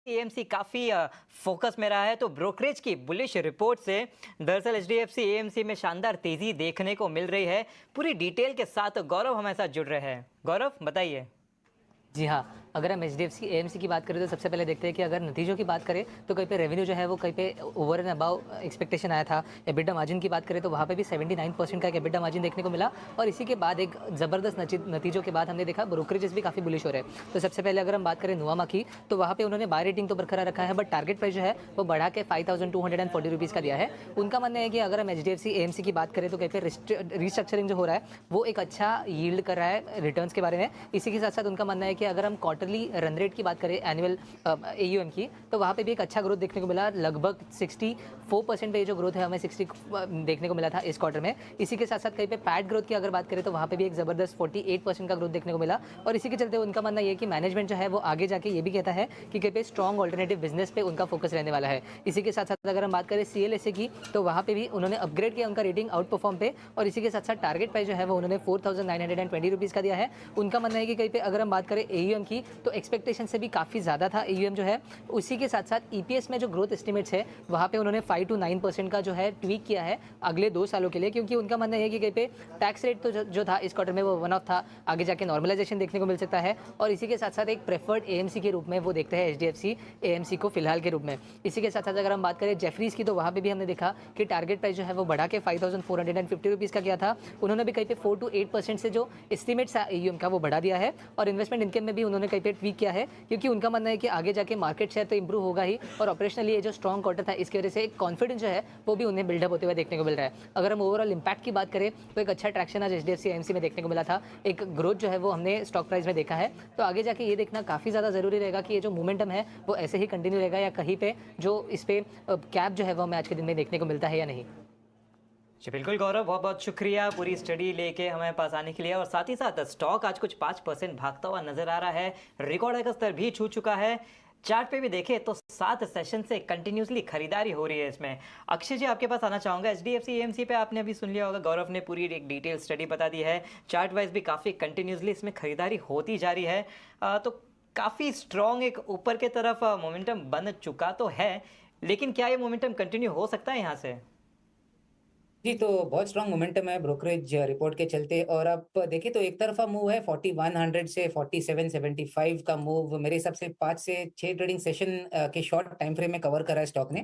AMC काफ़ी focus में रहा है, तो ब्रोकरेज की बुलिश रिपोर्ट से दरअसल एचडीएफसी एएमसी में शानदार तेज़ी देखने को मिल रही है। पूरी डिटेल के साथ गौरव हमारे साथ जुड़ रहे हैं। गौरव, बताइए। जी हाँ, अगर हम एचडीएफसी एएमसी की बात करें तो सबसे पहले देखते हैं कि अगर नतीजों की बात करें तो कहीं पे रेवेन्यू जो है वो कहीं पे ओवर एंड अबव एक्सपेक्टेशन आया था। एबिटा मार्जिन की बात करें तो वहाँ पे भी 79% का एक एबिटा मार्जिन देखने को मिला और इसी के बाद एक ज़बरदस्त नतीजों के बाद हमने देखा ब्रोकरेजेस भी काफ़ी बुलिश हो रहे हैं। तो सबसे पहले अगर हम बात करें नुवामा की तो वहाँ पे उन्होंने बाय रेटिंग तो बरकरार रखा है, बट टारगेट प्राइस जो है वो बढ़ा के 5240 रुपीज़ का दिया है। उनका मानना है कि अगर हम एचडीएफसी एएमसी की बात करें तो कहीं पे रिस्ट्रक्चरिंग जो हो रहा है वो एक अच्छा यील्ड कर रहा है रिटर्न्स के बारे में। इसी के साथ साथ उनका मानना है कि अगर हम क्वार्टरली रन रेट की बात करें एनुअल एयूएम की तो वहाँ पे भी एक अच्छा ग्रोथ देखने को मिला। लगभग 64% पे जो ग्रोथ है हमें 60 देखने को मिला था इस क्वार्टर में। इसी के साथ साथ कहीं पे पैट ग्रोथ की अगर बात करें तो वहाँ पे भी एक ज़बरदस्त 48% का ग्रोथ देखने को मिला। और इसी के चलते उनका मानना ये है कि मैनेजमेंट जो है वो आगे जाके ये भी कहता है कि कहीं पे स्ट्रॉन्ग ऑल्टरनेटिव बिजनेस पे उनका फोकस रहने वाला है। इसी के साथ साथ अगर हम बात करें सीएलएसए की तो वहाँ पे भी उन्होंने अपग्रेड किया उनका रेटिंग आउट परफॉर्म पे, और इसी के साथ साथ टारगेट प्राइस जो है वो उन्होंने 4920 रुपीज़ का दिया है। उनका मानना है कि कहीं पे अगर हम बात करें एयूएम की तो एक्सपेक्टेशन से भी काफ़ी ज़्यादा था एयूएम जो है। उसी के साथ साथ ईपीएस में जो ग्रोथ एस्टिमेट्स है वहाँ पे उन्होंने 5 to 9% का जो है ट्वीक किया है अगले 2 सालों के लिए, क्योंकि उनका मानना है कि कहीं पे टैक्स रेट तो जो था इस क्वार्टर में वो वन ऑफ था, आगे जाके नॉर्मलाइजेशन देखने को मिल सकता है। और इसी के साथ साथ एक प्रेफर्ड एएमसी के रूप में वो देखते हैं एचडीएफसी एएमसी को फिलहाल के रूप में। इसी के साथ साथ अगर हम बात करें जेफरीज की तो वहाँ पे भी हमने देखा कि टारगेट प्राइस जो है वो बढ़ा के 5450 रुपीज़ का किया था। उन्होंने भी कहीं पे 4 to 8% से जो एस्टिमेट्स है एयूएम का वो बढ़ा दिया है। और इन्वेस्टमेंट इनकम में भी उन्होंने कहीं पे ट्वीक किया है, क्योंकि उनका मानना है कि आगे जाके मार्केट शेयर तो इंप्रूव होगा ही, और ऑपरेशनली ये जो स्ट्रॉन्ग क्वार्टर था इसकी वजह से एक कॉन्फिडेंस जो है वो भी उन्हें बिल्डअप होते हुए देखने को मिल रहा है। अगर हम ओवरऑल इंपैक्ट की बात करें तो एक अच्छा ट्रैक्शन आज एचडीएफसी एएमसी में देखने को मिला था। एक ग्रोथ जो है वो हमने स्टॉक प्राइस में देखा है। तो आगे जाके ये देखना काफ़ी ज़्यादा ज़रूरी रहेगा कि ये जो मोमेंटम है वो ऐसे ही कंटिन्यू रहेगा या कहीं पे जो इस पे कैप जो है वो हमें आज के दिन में देखने को मिलता है या नहीं। जी बिल्कुल गौरव, बहुत बहुत शुक्रिया पूरी स्टडी लेके हमें पास आने के लिए। और साथ ही साथ स्टॉक आज कुछ 5% भागता हुआ नजर आ रहा है, रिकॉर्ड का स्तर भी छू चुका है। चार्ट पे भी देखें तो 7 सेशन से कंटिन्यूसली खरीदारी हो रही है इसमें। अक्षय जी, आपके पास आना चाहूँगा। एचडीएफसी एएमसी पे आपने अभी सुन लिया होगा, गौरव ने पूरी एक डिटेल स्टडी बता दी है। चार्ट वाइज भी काफ़ी कंटिन्यूसली इसमें खरीदारी होती जा रही है। तो काफ़ी स्ट्रॉन्ग एक ऊपर के तरफ मोमेंटम बन चुका तो है, लेकिन क्या ये मोमेंटम कंटिन्यू हो सकता है यहाँ से? जी, तो बहुत स्ट्रॉन्ग मोमेंटम है ब्रोकरेज रिपोर्ट के चलते। और आप देखें तो एक तरफ़ा मूव है 4100 से 4775 का मूव मेरे हिसाब से 5 से 6 ट्रेडिंग सेशन के शॉर्ट टाइम फ्रेम में कवर करा है स्टॉक ने।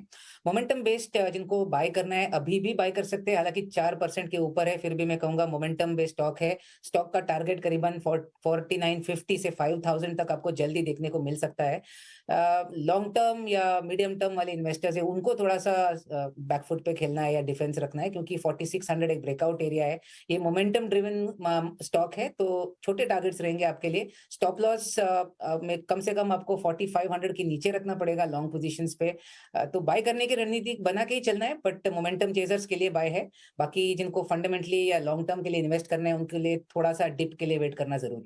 मोमेंटम बेस्ड जिनको बाय करना है अभी भी बाय कर सकते हैं, हालाँकि 4% के ऊपर है, फिर भी मैं कहूँगा मोमेंटम बेस्ड स्टॉक है। स्टॉक का टारगेट करीबन 4950 से 5000 तक आपको जल्दी देखने को मिल सकता है। लॉन्ग टर्म या मीडियम टर्म वाले इन्वेस्टर्स हैं, उनको थोड़ा-सा बैक फुट पे खेलना है या डिफेंस रखना है, क्योंकि 4600 एक ब्रेकआउट एरिया है। ये मोमेंटम ड्रिवन स्टॉक है, तो छोटे टारगेट्स रहेंगे आपके लिए। स्टॉप लॉस में कम से कम आपको 4500 के नीचे रखना पड़ेगा लॉन्ग पोजीशंस पे। तो बाय करने की रणनीति बना के ही चलना है, बट मोमेंटम चेजर्स के लिए बाय है। बाकी जिनको फंडामेंटली या लॉन्ग टर्म के लिए इन्वेस्ट करना है, उनके लिए थोड़ा-सा डिप के लिए वेट करना ज़रूरी है।